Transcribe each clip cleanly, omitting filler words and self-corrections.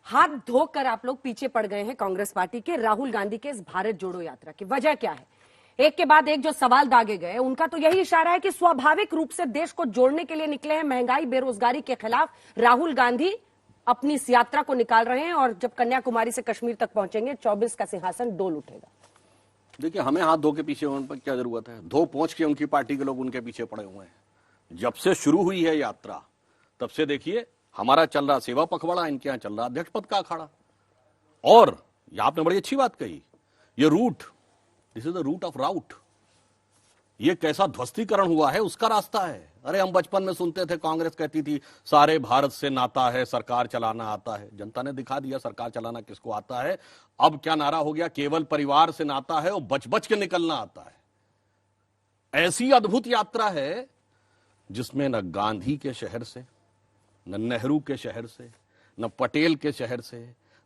हाथ धोकर आप लोग पीछे पड़ गए हैं कांग्रेस पार्टी के राहुल गांधी के इस भारत जोड़ो यात्रा की वजह क्या है? एक के बाद एक जो सवाल दागे गए उनका तो यही इशारा है कि स्वाभाविक रूप से देश को जोड़ने के लिए निकले हैं, महंगाई बेरोजगारी के खिलाफ राहुल गांधी अपनी इस यात्रा को निकाल रहे हैं और जब कन्याकुमारी से कश्मीर तक पहुंचेंगे 24 का सिंहासन डोल उठेगा। देखिए, हमें हाथ धो के पीछे होने पर क्या जरूरत है? धो पहुंच के उनकी पार्टी के लोग उनके पीछे पड़े हुए हैं। जब से शुरू हुई है यात्रा तब से देखिए, हमारा चल रहा सेवा पखवाड़ा, इनके यहां चल रहा अध्यक्ष पद का अखाड़ा। और ये आपने बड़ी अच्छी बात कही, ये route, this is the route of rout. ये कैसा ध्वस्तीकरण हुआ है उसका रास्ता है। अरे हम बचपन में सुनते थे, कांग्रेस कहती थी सारे भारत से नाता है, सरकार चलाना आता है। जनता ने दिखा दिया सरकार चलाना किसको आता है। अब क्या नारा हो गया, केवल परिवार से नाता है और बच बच के निकलना आता है। ऐसी अद्भुत यात्रा है जिसमें न गांधी के शहर से, न नेहरू के शहर से, न पटेल के शहर से,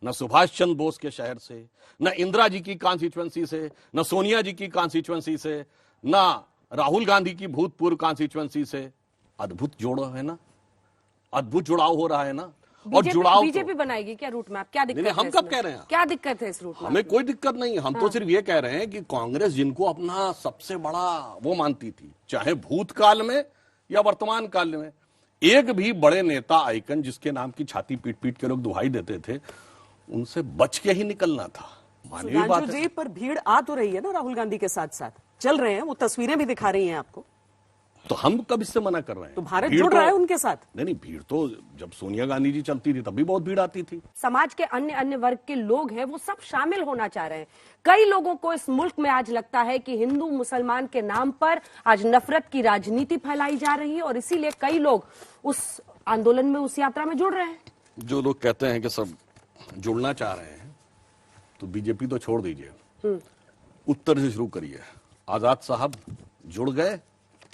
न सुभाष चंद्र बोस के शहर से, न इंदिरा जी की कॉन्स्टिट्यूएंसी से, न सोनिया जी की कॉन्स्टिट्यूएंसी से, न राहुल गांधी की भूतपूर्व कॉन्स्टिट्यूएंसी से। अद्भुत जोड़ो है ना, अद्भुत जुड़ाव हो रहा है ना। और जुड़ाव बीजेपी बनाएगी क्या रूट मैप? क्या दिक्कत है? हम कब कह रहे हैं? क्या दिक्कत है इस रूट में? हमें कोई दिक्कत नहीं। हम तो सिर्फ ये कह रहे हैं कि कांग्रेस जिनको अपना सबसे बड़ा वो मानती थी, चाहे भूतकाल में या वर्तमान काल में, एक भी बड़े नेता आइकन जिसके नाम की छाती पीट पीट के लोग दुहाई देते थे, उनसे बच के ही निकलना था। मानवीय बात है। पर भीड़ आ तो रही है ना, राहुल गांधी के साथ साथ चल रहे हैं, वो तस्वीरें भी दिखा रही हैं आपको। तो हम कब इससे मना कर रहे हैं? तो भारत जुड़ रहा है उनके साथ। नहीं, भीड़ तो जब सोनिया गांधी जी चलती थी तब भी बहुत भीड़ आती थी। समाज के अन्य अन्य वर्ग के लोग हैं, वो सब शामिल होना चाह रहे हैं। कई लोगों को इस मुल्क में आज लगता है कि हिंदू मुसलमान के नाम पर आज नफरत की राजनीति फैलाई जा रही है और इसीलिए कई लोग उस आंदोलन में, उस यात्रा में जुड़ रहे हैं। जो लोग कहते हैं कि सब जुड़ना चाह रहे हैं, तो बीजेपी तो छोड़ दीजिए, उत्तर से शुरू करिए। आजाद साहब जुड़ गए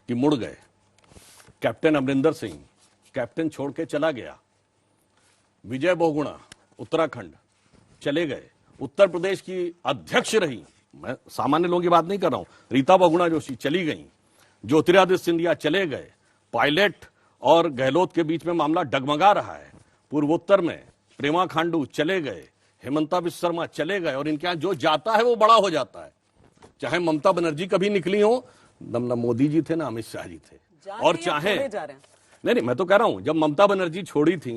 कि मुड़ गए? कैप्टन अमरिंदर सिंह कैप्टन छोड़ के चला गया। विजय बहुगुणा उत्तराखंड चले गए। उत्तर प्रदेश की अध्यक्ष रही, मैं सामान्य लोगों की बात नहीं कर रहा हूं, रीता बहुगुणा जोशी चली गई। ज्योतिरादित्य सिंधिया चले गए। पायलट और गहलोत के बीच में मामला डगमगा रहा है। पूर्वोत्तर में प्रेमा खांडू चले गए, हेमंता बिश्व शर्मा चले गए। और इनके यहां जो जाता है वो बड़ा हो जाता है। चाहे ममता बनर्जी कभी निकली हो, न मोदी जी थे ना अमित शाह जी थे। और चाहे नहीं, मैं तो कह रहा हूं, जब ममता बनर्जी छोड़ी थी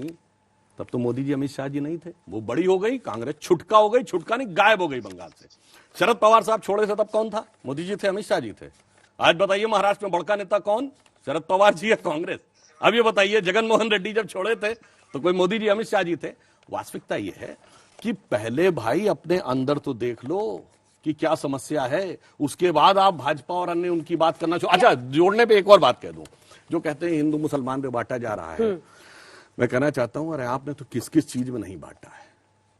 तब तो मोदी जी अमित शाह जी नहीं थे। वो बड़ी हो गई, कांग्रेस छुटका हो गई, छुटका नहीं गायब हो गई बंगाल से। शरद पवार साहब छोड़े थे तब कौन था? मोदी जी थे, अमित शाह जी थे। आज बताइए महाराष्ट्र में बड़का नेता कौन? शरद पवार जी या कांग्रेस? अब ये बताइए, जगन मोहन रेड्डी जब छोड़े थे तो कोई मोदी जी अमित शाह जी थे? वास्तविकता यह है कि पहले भाई अपने अंदर तो देख लो कि क्या समस्या है, उसके बाद आप भाजपा और अन्य उनकी बात करना चाहिए। अच्छा, जोड़ने पे एक और बात कह दूं, जो कहते हैं हिंदू मुसलमान पे बांटा जा रहा है, मैं कहना चाहता हूं, अरे आपने तो किस किस चीज में नहीं बांटा है?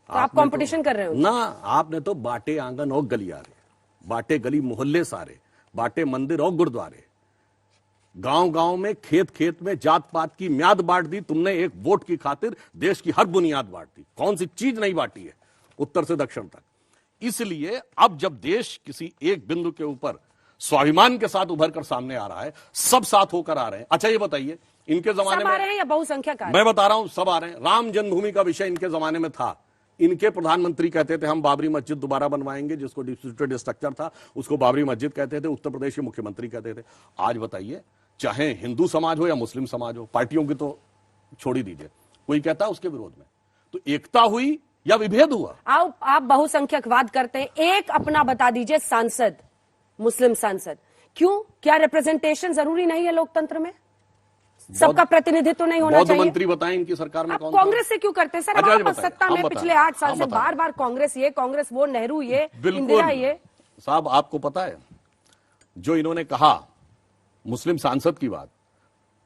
तो आप कंपटीशन कर रहे हो ना। आपने तो बांटे आंगन और गलियारे, बांटे गली मोहल्ले सारे, बांटे मंदिर और गुरुद्वारे, गांव गांव में, खेत खेत में जात पात की म्याद बांट दी तुमने। एक वोट की खातिर देश की हर बुनियाद बांट दी। कौन सी चीज नहीं बांटी है उत्तर से दक्षिण तक? इसलिए अब जब देश किसी एक बिंदु के ऊपर स्वाभिमान के साथ उभर कर सामने आ रहा है, सब साथ होकर आ रहे हैं। अच्छा ये बताइए, इनके जमाने में आ रहे हैं या बहुसंख्यक? मैं बता रहा हूं, सब आ रहे हैं। राम जन्मभूमि का विषय इनके जमाने में था। इनके प्रधानमंत्री कहते थे हम बाबरी मस्जिद दोबारा बनवाएंगे, जिसको डिस्प्यूटेड स्ट्रक्चर था उसको बाबरी मस्जिद कहते थे। उत्तर प्रदेश के मुख्यमंत्री कहते थे। आज बताइए, चाहे हिंदू समाज हो या मुस्लिम समाज हो, पार्टियों की तो छोड़ ही दीजिए, कोई कहता है उसके विरोध में, तो एकता हुई या विभेद हुआ? आप बहुसंख्यकवाद करते हैं, एक अपना बता दीजिए सांसद, मुस्लिम सांसद। क्यों? क्या रिप्रेजेंटेशन जरूरी नहीं है लोकतंत्र में? सबका प्रतिनिधित्व नहीं होना चाहिए? मंत्री बताएं इनकी सरकार में कौन? कांग्रेस से क्यों करते हैं सर? आप सत्ता में पिछले 8 साल से बार बार कांग्रेस ये, कांग्रेस वो, नेहरू ये, इंदिरा ये। साहब आपको पता है, जो इन्होंने कहा मुस्लिम सांसद की बात,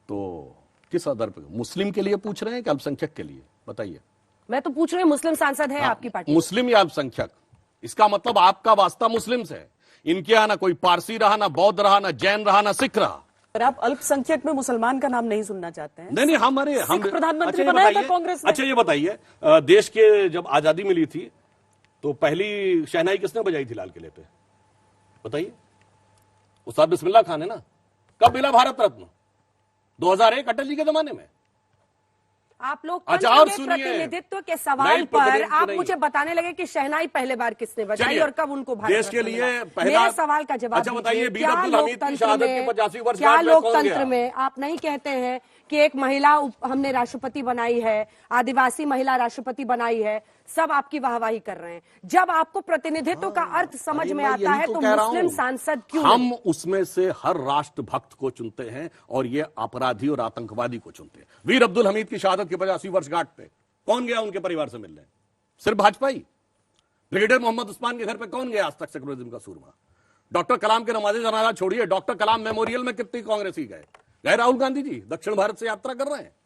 तो किस आधार पर? मुस्लिम के लिए पूछ रहे हैं कि अल्पसंख्यक के लिए? बताइए। मैं तो पूछ रही हूँ, मुस्लिम सांसद है आपकी पार्टी? मुस्लिम या अल्पसंख्यक, इसका मतलब आपका वास्ता मुस्लिम से। इनके यहां ना कोई पारसी रहा, ना बौद्ध रहा, ना जैन रहा, ना सिख रहा। पर आप अल्पसंख्यक में मुसलमान का नाम नहीं सुनना चाहते हैं? नहीं, हमारे हम प्रधानमंत्री बनाया था कांग्रेस ने। अच्छा ये बताइए, देश के जब आजादी मिली थी तो पहली शहनाई किसने बजाई थी लाल किले पे? बताइए। उस्ताद बिस्मिल्लाह खान है ना। कब मिला भारत रत्न? 2001 अटल जी के जमाने में। आप लोग अच्छा, और में सुनिए। प्रतिनिधित्व के सवाल नहीं, पर प्रतिनिधित्व आप नहीं। मुझे बताने लगे कि शहनाई पहले बार किसने बजाई चलिए, और कब उनको भारत देश के रत्न लिए मिला? पहला- मेरे सवाल का जवाब अच्छा, बताइए, दीजिए, बीर क्या अब्दुल हमीद की लोकतंत्र शहादत की में 85वीं वर्षगांठ क्या में कौन लोकतंत्र गया? में आप नहीं कहते हैं कि एक महिला हमने राष्ट्रपति बनाई है, आदिवासी महिला राष्ट्रपति बनाई है, सब आपकी वाहवाही कर रहे हैं। जब आपको प्रतिनिधित्व का अर्थ समझ अरे में मैं आता यही है तो कह रहा मुस्लिम हूं। सांसद क्यों हम नहीं? उसमें से हर राष्ट्रभक्त को चुनते हैं और ये अपराधी और आतंकवादी को चुनते हैं। वीर अब्दुल हमीद की शहादत की 85वीं वर्षगांठ पे कौन गया उनके परिवार से मिलने? सिर्फ भाजपा ही। ब्रिगेडियर मोहम्मद उस्मान के घर पे कौन गया आज तक सेकुलरिज्म का सूरमा? डॉक्टर कलाम के नमाज़े जनाजा छोड़िए, डॉक्टर कलाम मेमोरियल में कितनी कांग्रेसी गए? राहुल गांधी जी दक्षिण भारत से यात्रा कर रहे हैं।